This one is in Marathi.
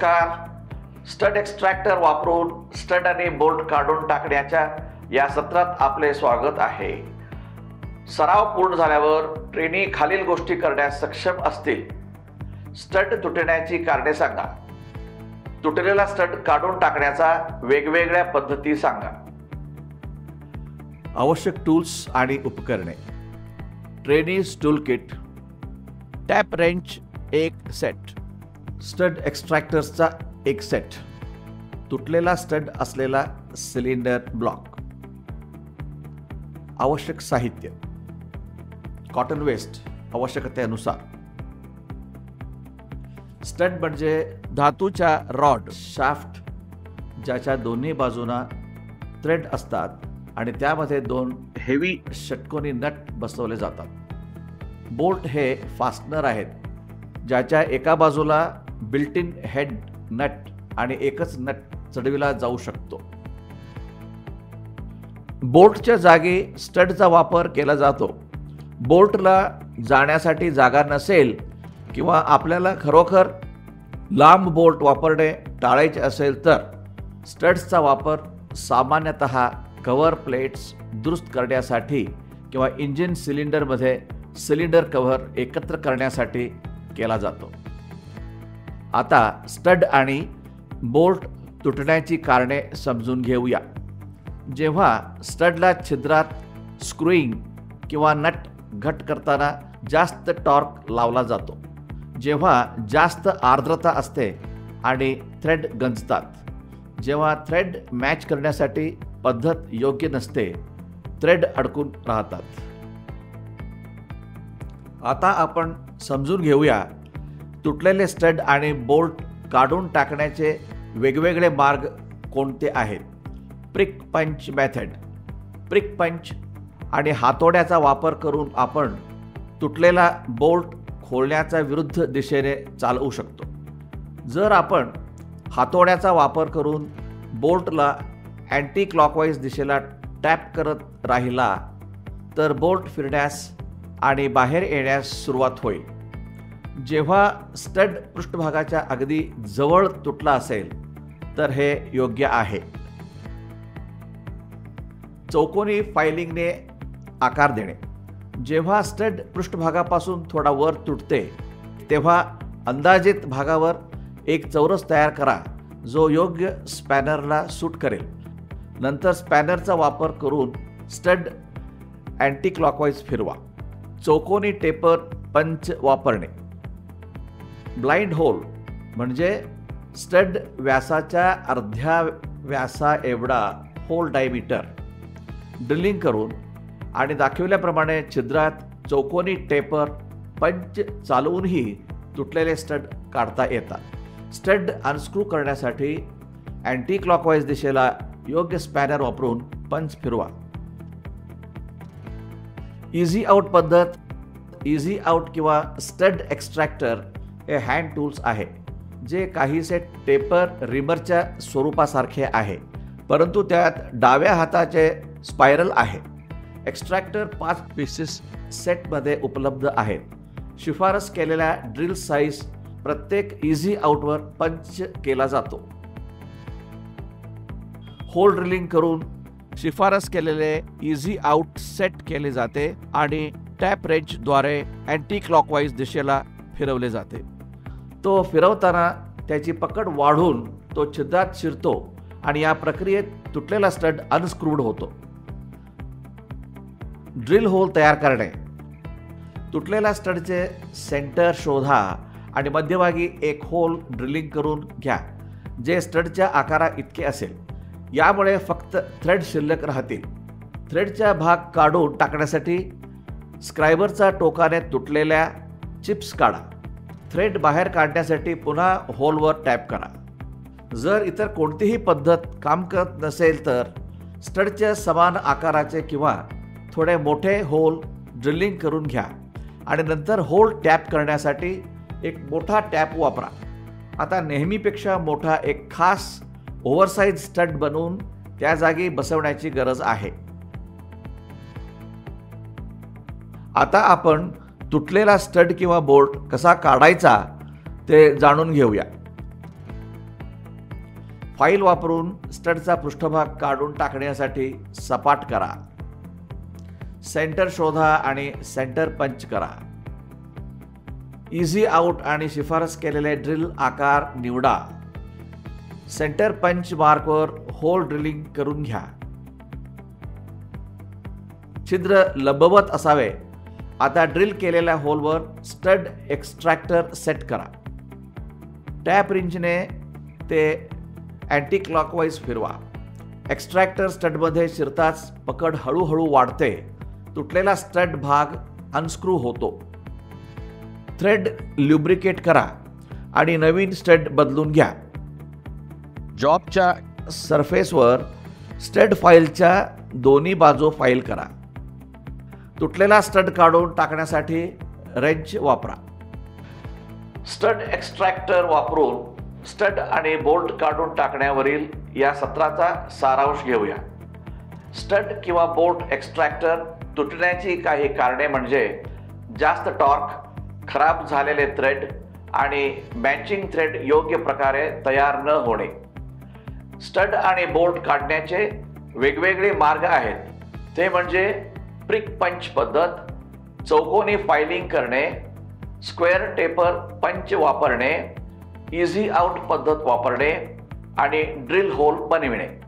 नमस्कार. स्टड एक्स्ट्रॅक्टर वापरून स्टड आणि बोल्ट काढून टाकण्याच्या या सत्रात आपले स्वागत आहे. सराव पूर्ण झाल्यावर ट्रेनी खालील गोष्टी करण्यास सक्षम असतील. स्टड तुटण्याची कारणे सांगा. तुटलेला स्टड काढून टाकण्याचा वेगवेगळ्या पद्धती सांगा. आवश्यक टूल्स आणि उपकरणे. ट्रेनीज टूल किट, टॅप रेंच एक सेट, स्टड एक्स्ट्रॅक्टर्सचा एक सेट, तुटलेला स्टड असलेला सिलेंडर ब्लॉक. आवश्यक साहित्य: कॉटन वेस्ट आवश्यकतेनुसार. स्टड म्हणजे धातूच्या रॉड शाफ्ट ज्याच्या दोन्ही बाजूंना थ्रेड असतात आणि त्यामध्ये दोन हेवी षटकोनी नट बसवले जातात. बोल्ट हे फास्टनर आहेत ज्याच्या एका बाजूला बिल्ट इन हेड नट आणि एकच नट चढविला जाऊ शकतो. बोल्टच्या जागी स्टडचा वापर केला जातो. बोल्टला जाण्यासाठी जागा नसेल किंवा आपल्याला खरोखर लांब बोल्ट वापरणे टाळायचे असेल तर स्टड्सचा वापर सामान्यतः कव्हर प्लेट्स दुरुस्त करण्यासाठी किंवा इंजिन सिलेंडरमध्ये सिलेंडर कव्हर एकत्र करण्यासाठी केला जातो. आता स्टड आणि बोल्ट तुटण्याची कारणे समजून घेऊया. जेव्हा स्टडला छिद्रात स्क्रूइंग किंवा नट घट करताना जास्त टॉर्क लावला जातो, जेव्हा जास्त आर्द्रता असते आणि थ्रेड गंजतात, जेव्हा थ्रेड मॅच करण्यासाठी पद्धत योग्य नसते, थ्रेड अडकून राहतात. आता आपण समजून घेऊया तुटलेले स्टड आणि बोल्ट काढून टाकण्याचे वेगवेगळे मार्ग कोणते आहेत. प्रिक पंच मेथड. प्रिक पंच आणि हातोड्याचा वापर करून आपण तुटलेला बोल्ट खोलण्याच्या विरुद्ध दिशेने चालवू शकतो. जर आपण हातोड्याचा वापर करून बोल्टला अँटी क्लॉकवाईज दिशेला टॅप करत राहिला तर बोल्ट फिरण्यास आणि बाहेर येण्यास सुरुवात होईल. जेव्हा स्टड पृष्ठभागाच्या अगदी जवळ तुटला असेल तर हे योग्य आहे. चौकोनी फायलिंगने आकार देणे. जेव्हा स्टड पृष्ठभागापासून थोडा वर तुटते तेव्हा अंदाजित भागावर एक चौरस तयार करा जो योग्य स्पॅनरला सूट करेल. नंतर स्पॅनरचा वापर करून स्टड अँटी क्लॉकवाईज फिरवा. चौकोनी टेपर पंच वापरणे. ब्लाइंड होल म्हणजे स्टड व्यासाच्या अर्ध्या व्यासा एवढा होल डायमीटर ड्रिलिंग करून आणि दाखविल्याप्रमाणे छिद्रात चौकोनी टेपर पंच चालवूनही तुटलेले स्टड काढता येतात. स्टड अनस्क्रू करण्यासाठी अँटी क्लॉकवाईज दिशेला योग्य स्पॅनर वापरून पंच फिरवा. इझी आउट पद्धत. इझी आउट किंवा स्टड एक्स्ट्रॅक्टर हे हँड टूल्स आहे जे काहीसे टेपर रिमरच्या स्वरूपासारखे आहे, परंतु त्यात डाव्या हाताचे स्पायरल आहे. एक्स्ट्रॅक्टर 5 पीसेस सेटमध्ये उपलब्ध आहेत. शिफारस केलेल्या ड्रिल साईज प्रत्येक इझी आउटवर पंच केला जातो. होल ड्रिलिंग करून शिफारस केलेले इझी आउट सेट केले जाते आणि टॅप रेंचद्वारे अँटी क्लॉकवाईज दिशेला फिरवले जाते. तो फिरवताना त्याची पकड वाढून तो छिद्रात शिरतो आणि या प्रक्रियेत तुटलेला स्टड अनस्क्रूड होतो. ड्रिल होल तयार करणे. तुटलेल्या स्टडचे सेंटर शोधा आणि मध्यभागी एक होल ड्रिलिंग करून घ्या जे स्टडच्या आकारा इतके असेल. यामुळे फक्त थ्रेड शिल्लक राहतील. थ्रेडचा भाग काढून टाकण्यासाठी स्क्रायबरचा टोकाने तुटलेल्या चिप्स काढा. थ्रेड बाहेर काढण्यासाठी पुन्हा होलवर टॅप करा. जर इतर कोणतीही पद्धत काम करत नसेल तर स्टडच्या समान आकाराचे किंवा थोडे मोठे होल ड्रिलिंग करून घ्या आणि नंतर होल टॅप करण्यासाठी एक मोठा टॅप वापरा. आता नेहमीपेक्षा मोठा एक खास ओव्हरसाइज स्टड बनवून त्या जागी बसवण्याची गरज आहे. आता आपण तुटलेला स्टड किंवा बोल्ट कसा काढायचा ते जाणून घेऊया. फाईल वापरून स्टडचा पृष्ठभाग काढून टाकण्यासाठी सपाट करा. सेंटर शोधा आणि सेंटर पंच करा. इझी आउट आणि शिफारस केलेले ड्रिल आकार निवडा. सेंटर पंच मार्कवर होल ड्रिलिंग करून घ्या. छिद्र लंबवत असावे. आता ड्रिल केलेल्या होलवर स्टड एक्स्ट्रॅक्टर सेट करा. टॅप रिंचने ते अँटी क्लॉकवाईज फिरवा. एक्स्ट्रॅक्टर स्टडमध्ये शिरताच पकड हळूहळू वाढते. तुटलेला स्टड भाग अनस्क्रू होतो. थ्रेड ल्युब्रिकेट करा आणि नवीन स्टड बदलून घ्या. जॉबच्या सरफेसवर स्टड फाईलच्या दोन्ही बाजू फाईल करा. तुटलेला स्टड काढून टाकण्यासाठी रेंच वापरा. स्टड एक्स्ट्रॅक्टर वापरून स्टड आणि बोल्ट काढून टाकण्यावरील या सत्राचा सारांश घेऊया. स्टड किंवा बोल्ट एक्स्ट्रॅक्टर तुटण्याची काही कारणे म्हणजे जास्त टॉर्क, खराब झालेले थ्रेड आणि मॅचिंग थ्रेड योग्य प्रकारे तयार न होणे. स्टड आणि बोल्ट काढण्याचे वेगवेगळे मार्ग आहेत. ते म्हणजे प्रिक पंच पद्धत, चौकोनी फायलिंग करणे, स्क्वेअर टेपर पंच वापरणे, इझी आउट पद्धत वापरणे आणि ड्रिल होल बनविणे.